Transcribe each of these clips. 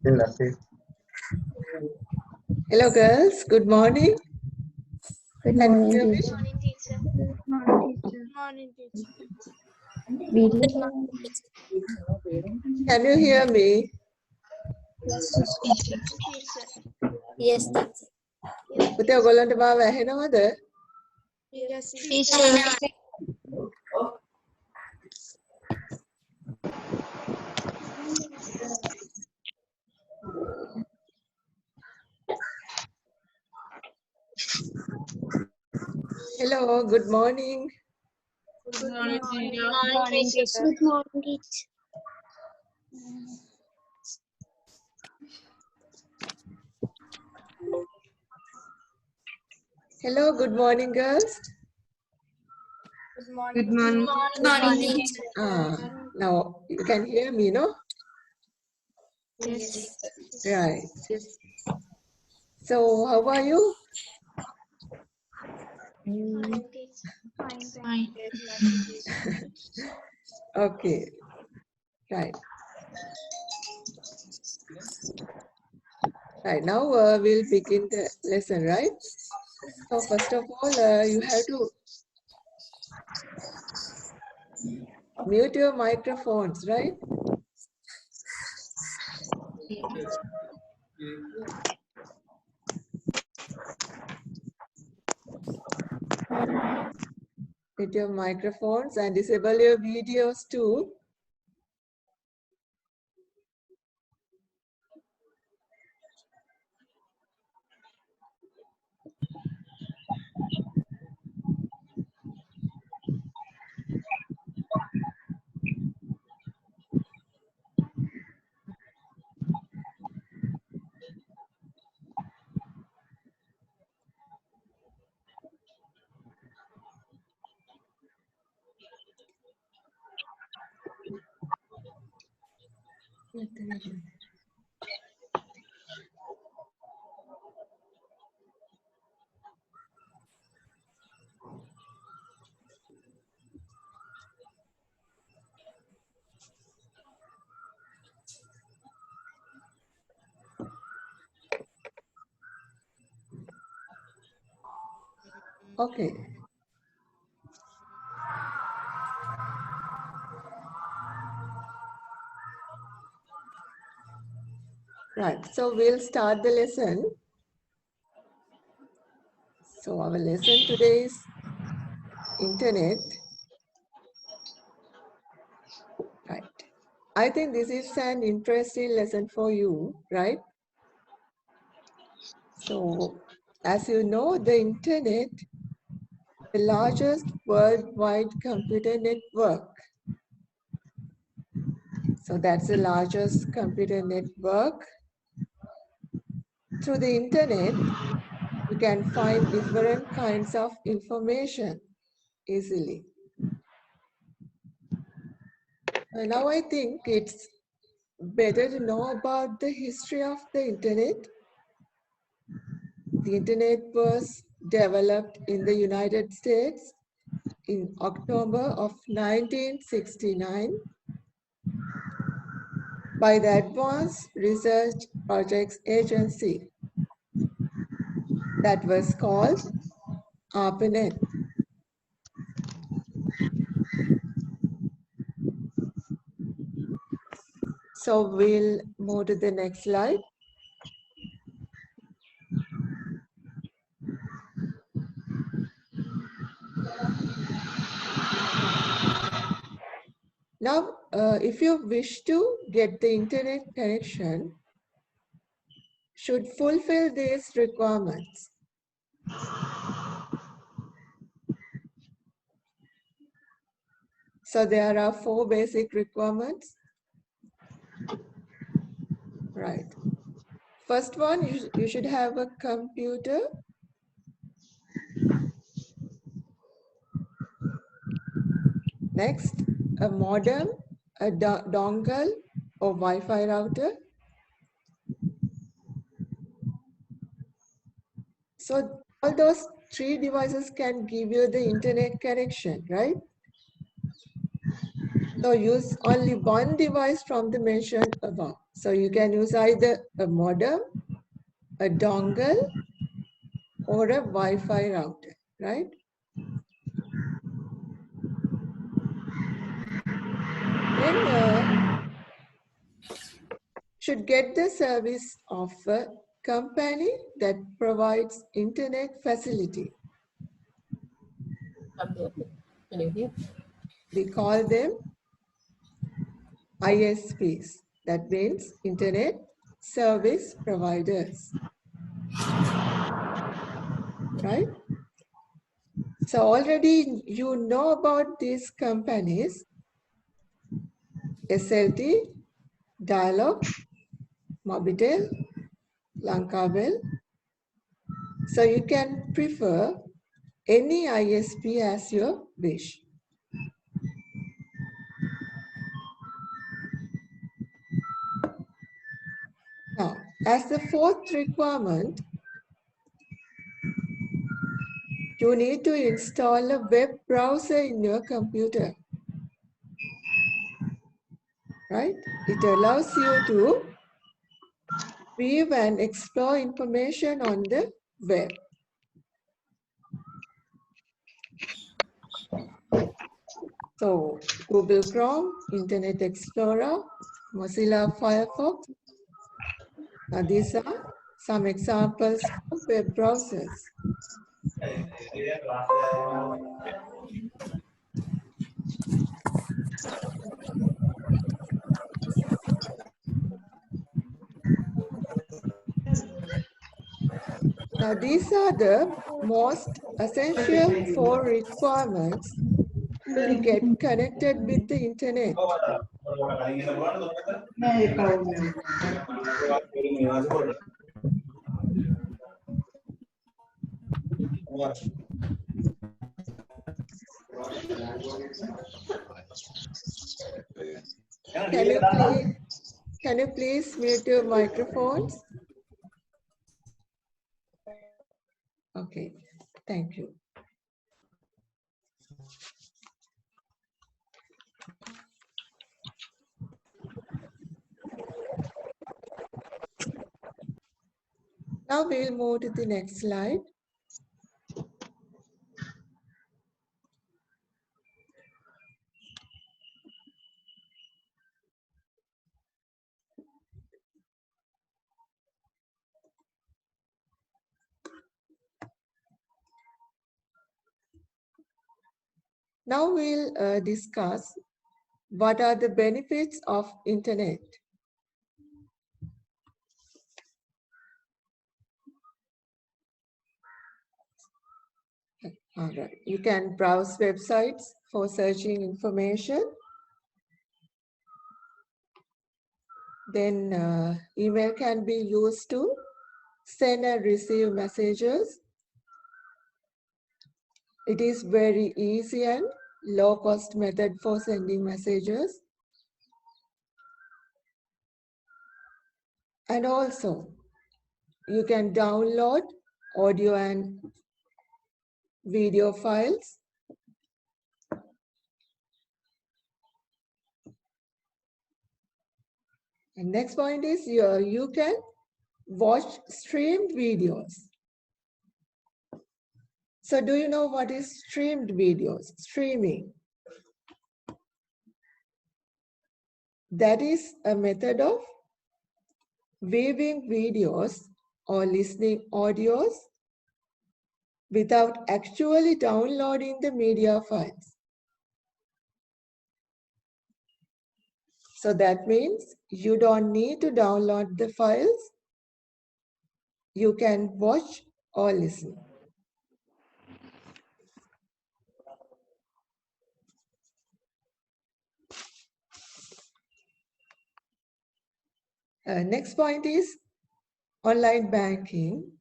Hello girls, good morning. Good Can you morning, hear me? teacher. Morning, teacher. Good morning, teacher. Morning, teacher. Video. Can you hear me? Teacher. Yes, teacher. පුතේ ඔයගොල්ලන්ට මාව ඇහෙනවද? Yes, Teacher. Hello, good morning. Good morning, teacher. Good morning, teacher. Hello, good morning girls. Good morning. Good morning. Good morning, teacher. Now you can hear me, no? Yes. Right. So how are you? Fine, teacher. Fine. Okay. Right. Right, now we'll begin the lesson, right? So first of all, you have to mute your microphones, right? Mute your microphones and disable your videos too. Okay. Right, so we'll start the lesson. So our lesson today is internet. Right. I think this is an interesting lesson for you, right? So as you know, the internet, the largest worldwide computer network. So that's the largest computer network. Through the internet, you can find different kinds of information easily. Now I think it's better to know about the history of the internet. The internet was developed in the United States in October of 1969 by the Advanced Research Projects Agency that was called ARPANET. So we'll move to the next slide. Now, if you wish to get the internet connection, should fulfill these requirements. So there are 4 basic requirements. Right. First one, you should have a computer. Next, a modem, a dongle or Wi-Fi router. So all those 3 devices can give you the internet connection, right? So use only one device from the mentioned above. So you can use either a modem, a dongle, or a Wi-Fi router, right? Then should get the service of a company that provides internet facility. We call them ISPs. That means internet service providers, right? So already you know about these companies: SLT, Dialup, Mobitel, Lankabel. So you can prefer any ISP as your wish. Now, as the fourth requirement, you need to install a web browser in your computer, right? It allows you to view and explore information on the web. So Google Chrome, Internet Explorer, Mozilla Firefox. Now these are some examples of web browsers. Now these are the most essential 4 requirements to get connected with the internet. Can you please mute your microphones? Okay, thank you. Now we'll move to the next slide. Now we'll discuss what are the benefits of internet. All right. You can browse websites for searching information. Then email can be used to send and receive messages. It is very easy and low cost method for sending messages. And also you can download audio and video files. And next point is you can watch streamed videos. So do you know what is streamed videos? Streaming. That is a method of viewing videos or listening audios without actually downloading the media files. So that means you don't need to download the files. You can watch or listen. Next point is online banking.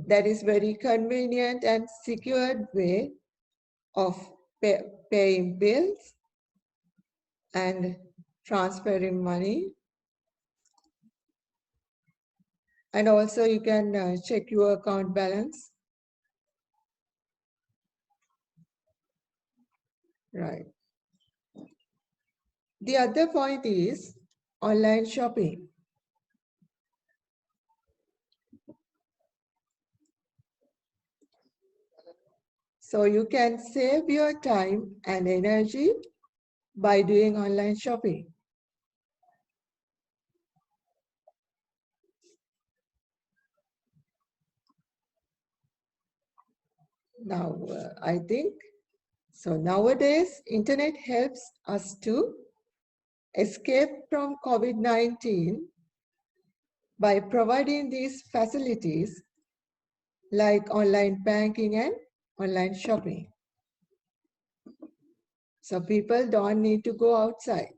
That is very convenient and secured way of paying bills and transferring money. And also you can check your account balance. Right. The other point is online shopping. So you can save your time and energy by doing online shopping. Now, I think, so nowadays, internet helps us to escape from COVID-19 by providing these facilities like online banking and online shopping. So people don't need to go outside,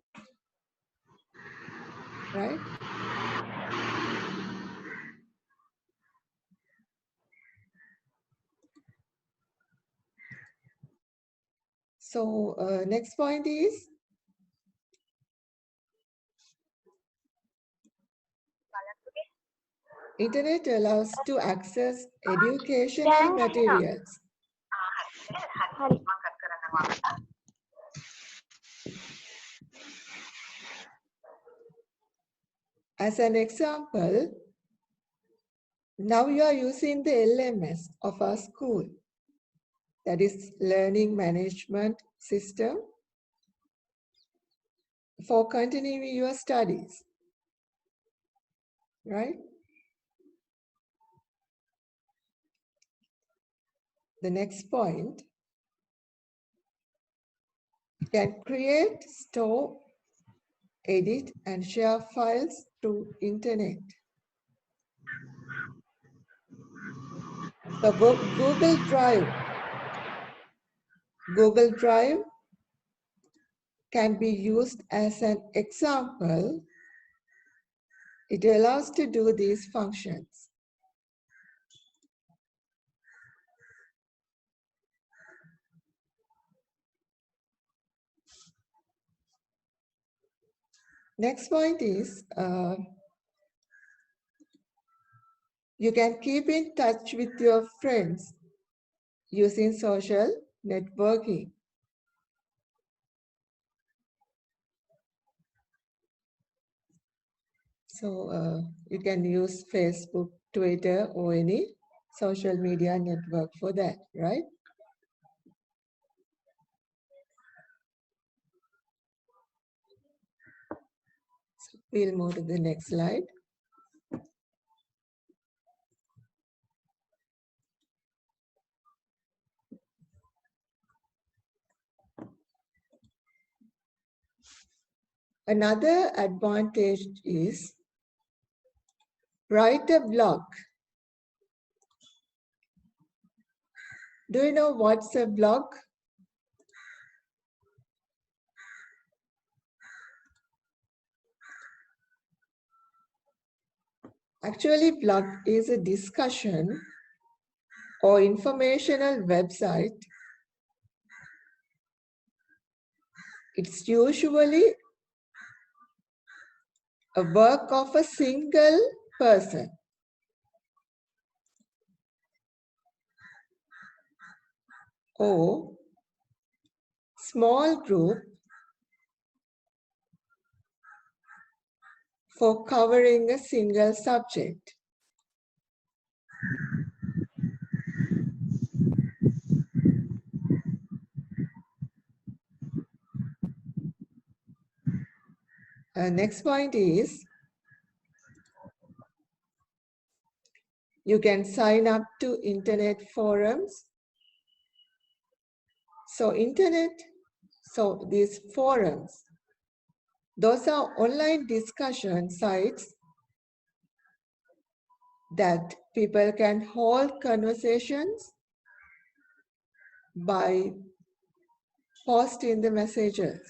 right? So next point is internet allows to access educational materials. As an example, now you are using the LMS of our school, that is Learning Management System, for continuing your studies, right? The next point, you can create, store, edit, and share files through internet. So Google Drive can be used as an example. It allows to do these functions. Next point is, you can keep in touch with your friends using social networking. So you can use Facebook, Twitter, or any social media network for that, right? So we'll move to the next slide. Another advantage is write a blog. Do you know what's a blog? Actually, blog is a discussion or informational website. It's usually a work of a single person. Or small group for covering a single subject. Next point is, you can sign up to internet forums. So these forums, those are online discussion sites that people can hold conversations by posting the messages.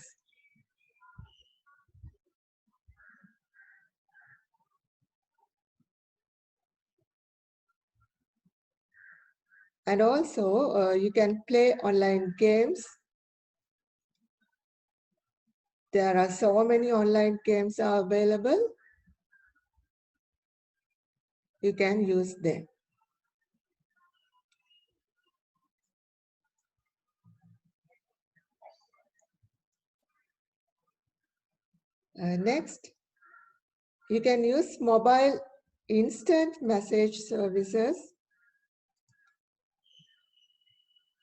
And also you can play online games. There are so many online games are available. You can use them. Next, You can use mobile instant message services,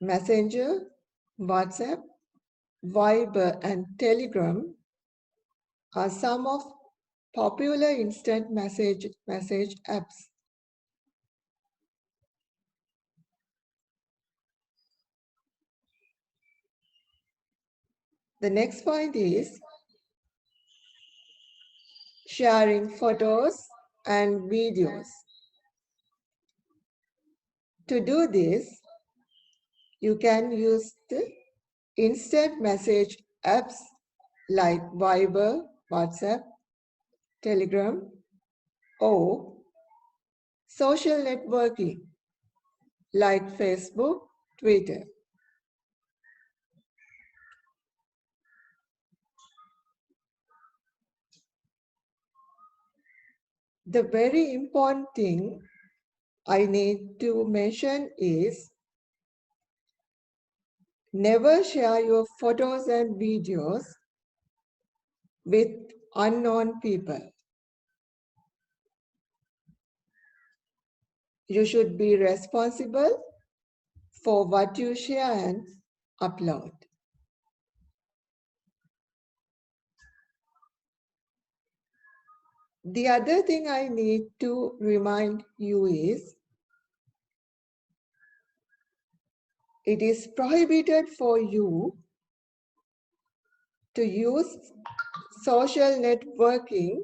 Messenger, WhatsApp, Viber, and Telegram are some of popular instant message apps. The next point is sharing photos and videos. To do this, you can use the instant message apps like Viber, WhatsApp, Telegram, or social networking like Facebook, Twitter. The very important thing I need to mention is never share your photos and videos with unknown people. You should be responsible for what you share and upload. The other thing I need to remind you is it is prohibited for you to use social networking.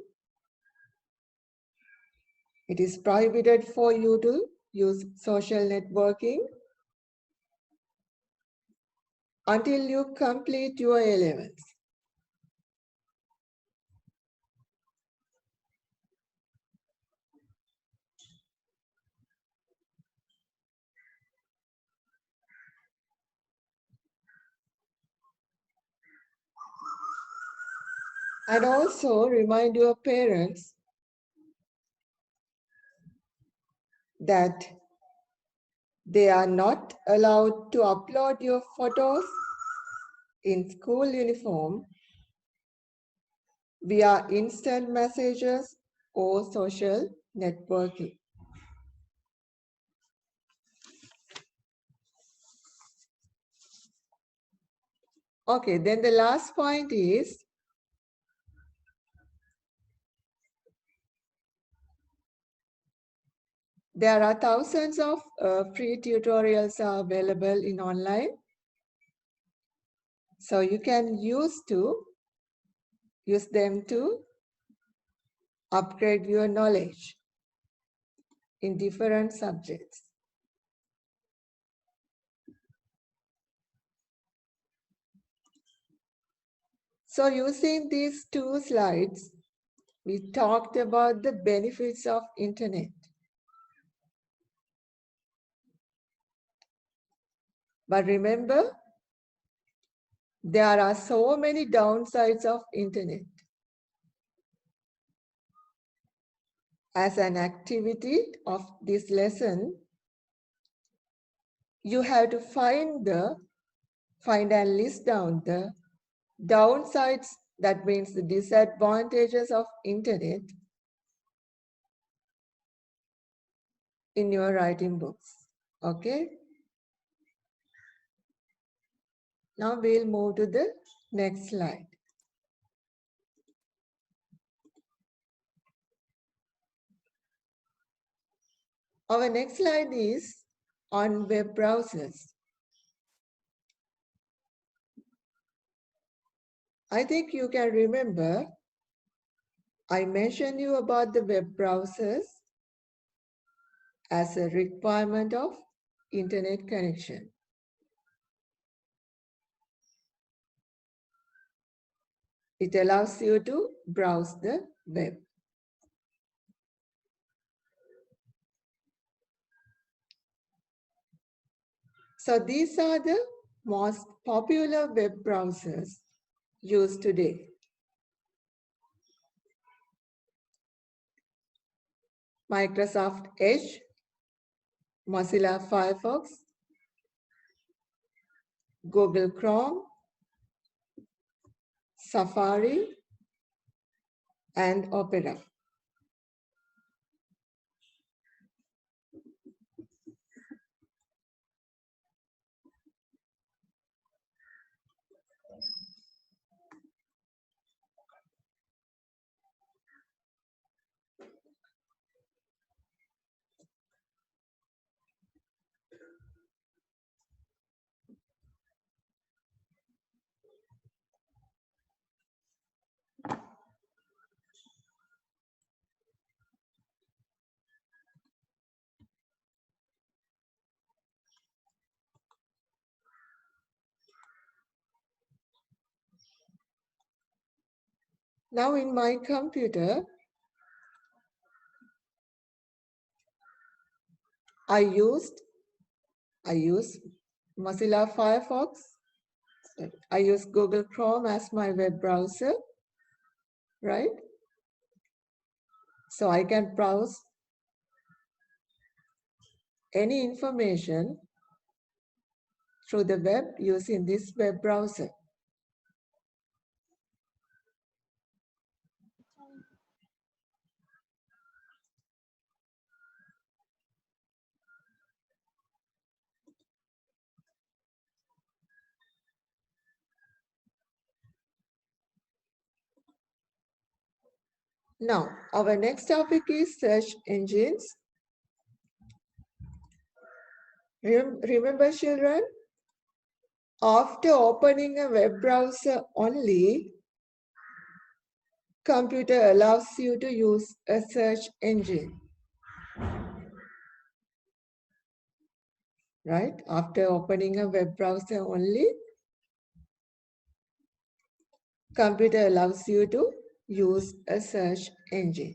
It is prohibited for you to use social networking until you complete your A-levels. And also remind your parents that they are not allowed to upload your photos in school uniform via instant messages or social networking. Okay, then the last point is there are thousands of free tutorials are available in online. So you can use them to upgrade your knowledge in different subjects. So using these two slides, we talked about the benefits of internet. But remember, there are so many downsides of internet. As an activity of this lesson, you have to find and list down the downsides, that means the disadvantages of internet in your writing books. Okay? Now we'll move to the next slide. Our next slide is on web browsers. I think you can remember I mentioned you about the web browsers as a requirement of internet connection. It allows you to browse the web. So these are the most popular web browsers used today. Microsoft Edge, Mozilla Firefox, Google Chrome, Safari, and Opera. Now in my computer, I use Mozilla Firefox. I use Google Chrome as my web browser, right? So I can browse any information through the web using this web browser. Now, our next topic is search engines. Remember, children, after opening a web browser only, computer allows you to use a search engine. Right? After opening a web browser only, computer allows you to use a search engine.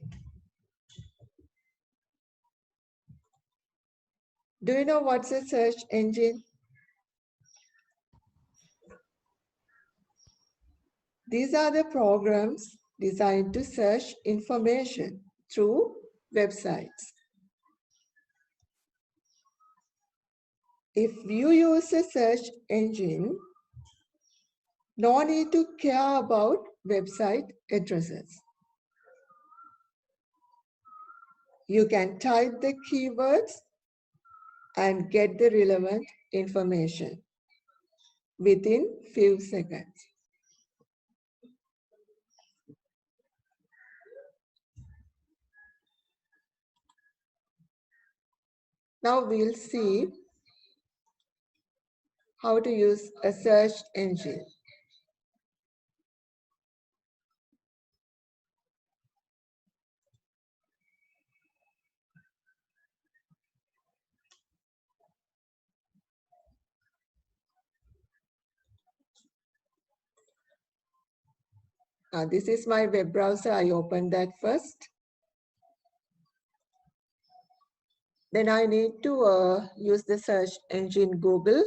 Do you know what's a search engine? These are the programs designed to search information through websites. If you use a search engine, no need to care about website addresses. You can type the keywords and get the relevant information within few seconds. Now we'll see how to use a search engine. This is my web browser. I open that first. Then I need to use the search engine Google.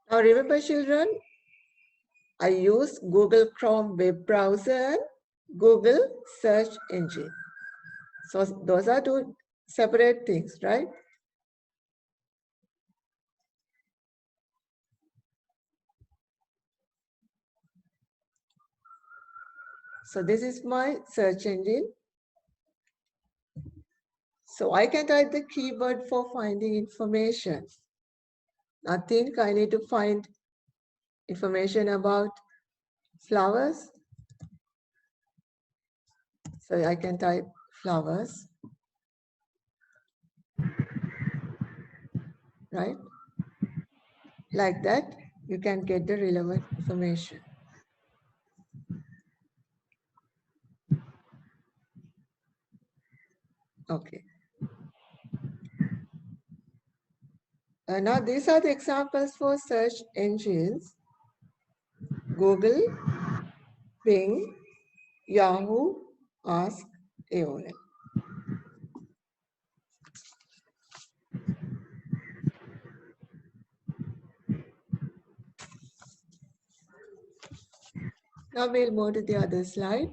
Now remember, children, I use Google Chrome web browser and Google search engine. So those are two separate things, right? So this is my search engine. So I can type the keyword for finding information. I think I need to find information about flowers. So I can type flowers, right? Like that, you can get the relevant information. Okay. Now these are the examples for search engines: Google, Bing, Yahoo, Ask, AOL. Now we'll move to the other slide.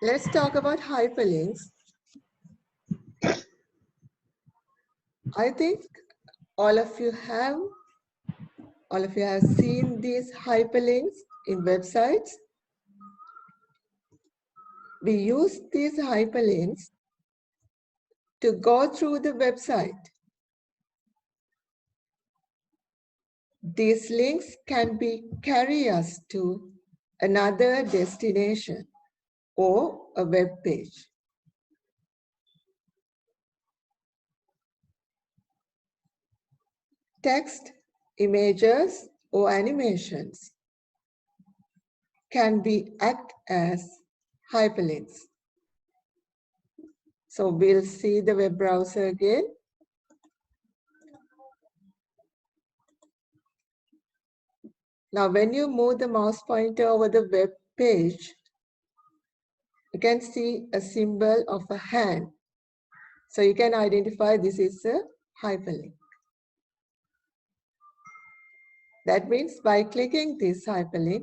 Let's talk about hyperlinks. I think all of you have seen these hyperlinks in websites. We use these hyperlinks to go through the website. These links can carry us to another destination or a web page. Text, images, or animations can act as hyperlinks. So we'll see the web browser again. Now, when you move the mouse pointer over the web page, you can see a symbol of a hand. So you can identify this is a hyperlink. That means by clicking this hyperlink,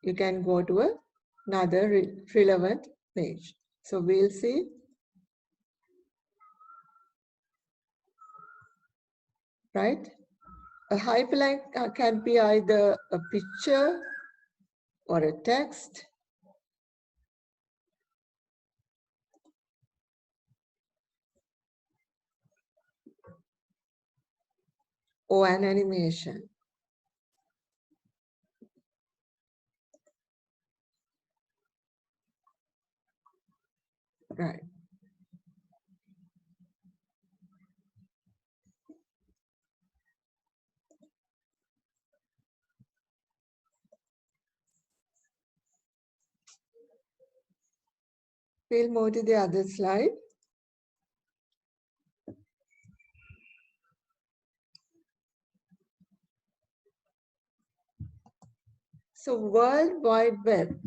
you can go to another relevant page. So we'll see. Right? A hyperlink can be either a picture or a text. Or an animation. Right. We'll move to the other slide. So World Wide Web.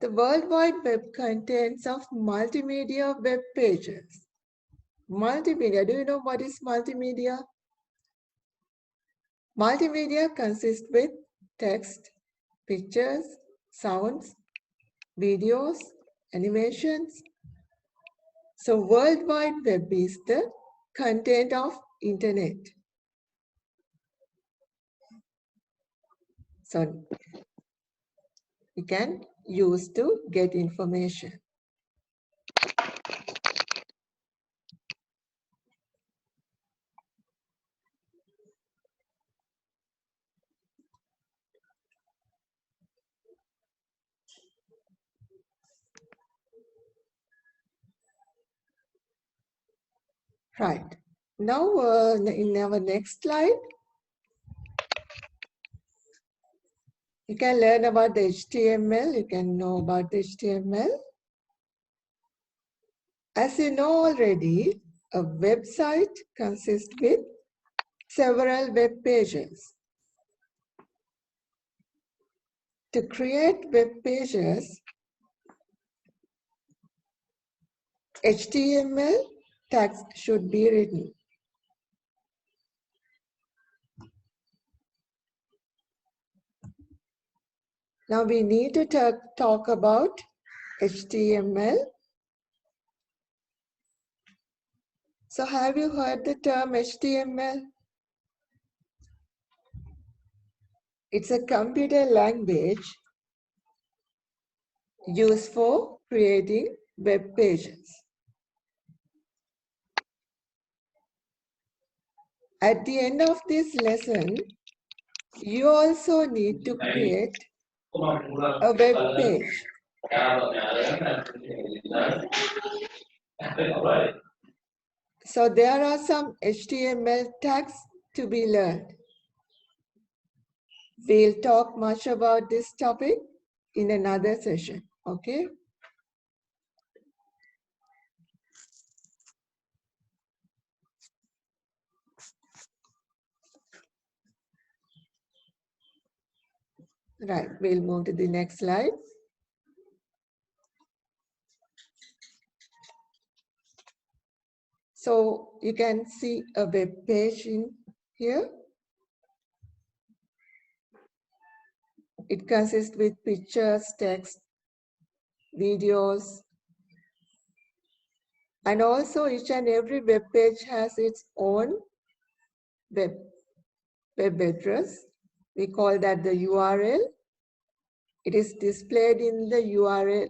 The World Wide Web contains of multimedia web pages. Multimedia, do you know what is multimedia? Multimedia consists with text, pictures, sounds, videos, animations. So World Wide Web is the content of internet. So we can use to get information. Right. Now in our next slide, you can learn about the HTML. You can know about the HTML. As you know already, a website consists with several web pages. To create web pages, HTML tags should be written. Now we need to talk about HTML. So have you heard the term HTML? It's a computer language used for creating web pages. At the end of this lesson, you also need to create a web page. So there are some HTML tags to be learned. We'll talk much about this topic in another session, okay? Right, we'll move to the next slide. So you can see a web page in here. It consists with pictures, text, videos, and also each and every web page has its own web address. We call that the URL. It is displayed in the URL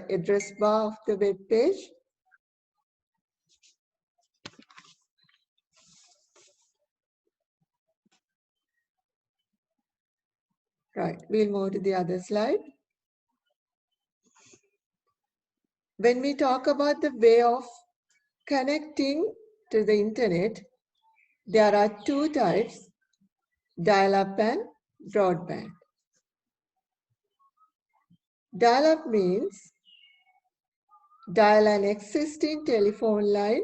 address bar of the web page. Right, we'll move to the other slide. When we talk about the way of connecting to the internet, there are two types, dial-up and broadband. Dial-up means dial an existing telephone line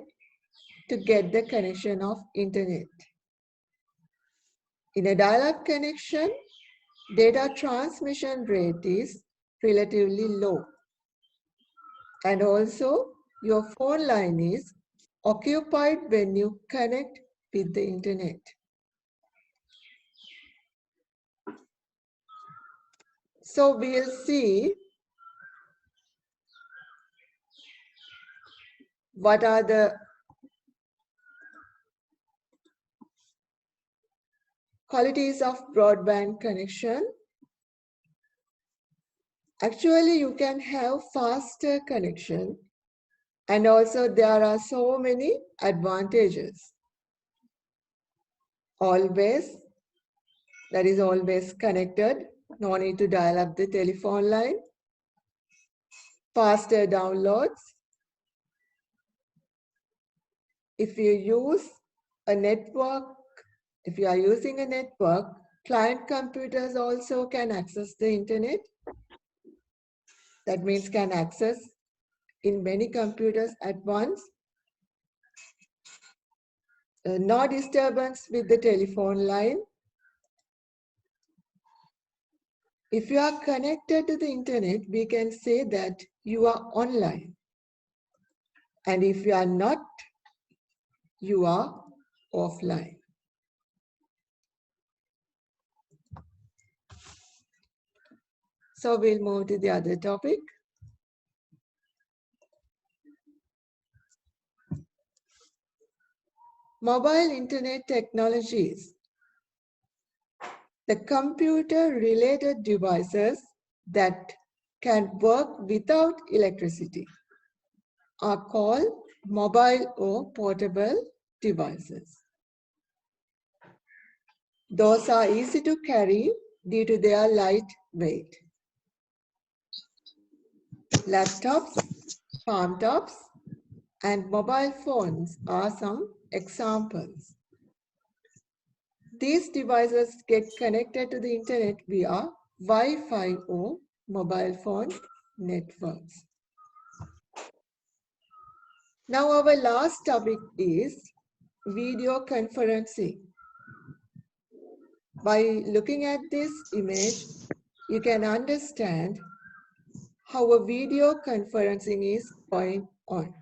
to get the connection of internet. In a dial-up connection, data transmission rate is relatively low. And also, your phone line is occupied when you connect with the internet. So we'll see what are the qualities of broadband connection. Actually, you can have faster connection, and also there are so many advantages. Always, that is always connected, no need to dial up the telephone line. Faster downloads. If you use a network, if you are using a network, client computers also can access the internet. That means can access in many computers at once. No disturbance with the telephone line. If you are connected to the internet, we can say that you are online. And if you are not, you are offline. So we'll move to the other topic. Mobile internet technologies. The computer-related devices that can work without electricity are called mobile or portable devices. Those are easy to carry due to their light weight. Laptops, palm tops, and mobile phones are some examples. These devices get connected to the internet via Wi-Fi or mobile phone networks. Now our last topic is video conferencing. By looking at this image, you can understand how a video conferencing is going on.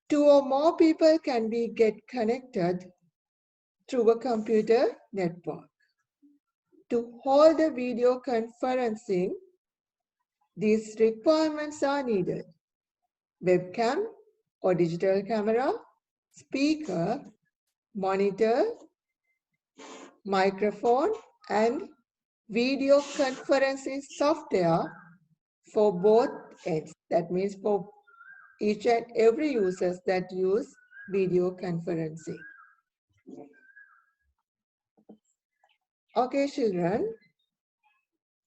Two or more people can get connected through a computer network. To hold a video conferencing, these requirements are needed: webcam or digital camera, speaker, monitor, microphone, and video conferencing software for both ends. That means for each and every users that use video conferencing. Okay, children.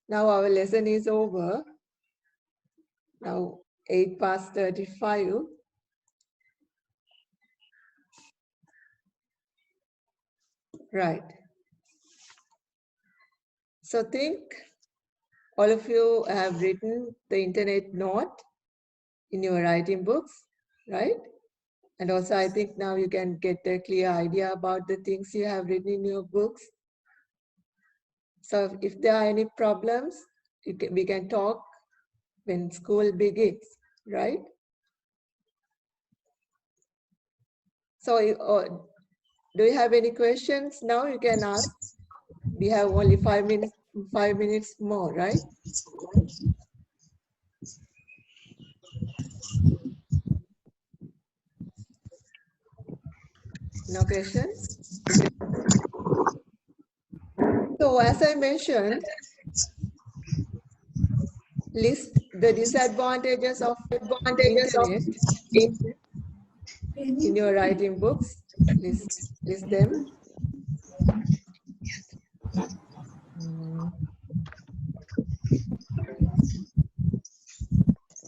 Now our lesson is over. Now 8:35. Right. So think all of you have written the internet note in your writing books, right? And also I think now you can get a clear idea about the things you have written in your books. So if there are any problems, we can talk when school begins, right? So do you have any questions now? You can ask. We have only 5 minutes more, right? No questions? So as I mentioned, list the disadvantages of internet in your writing books. List them.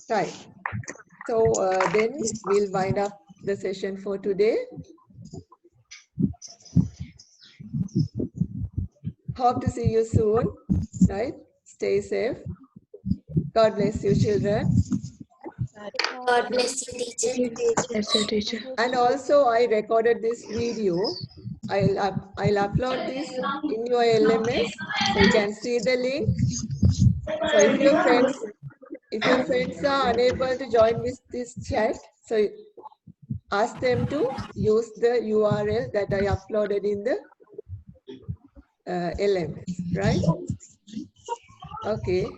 Right. So then we'll wind up the session for today. Hope to see you soon, right? Stay safe. God bless you, children. God bless you, teacher. Yes, sir, teacher. And also, I recorded this video. I'll upload this in your LMS, so you can see the link. So if your friends are unable to join with this chat, so ask them to use the URL that I uploaded in the LMS, right? Okay.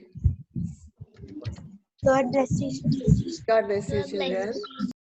God bless you. God bless you, God bless children. you.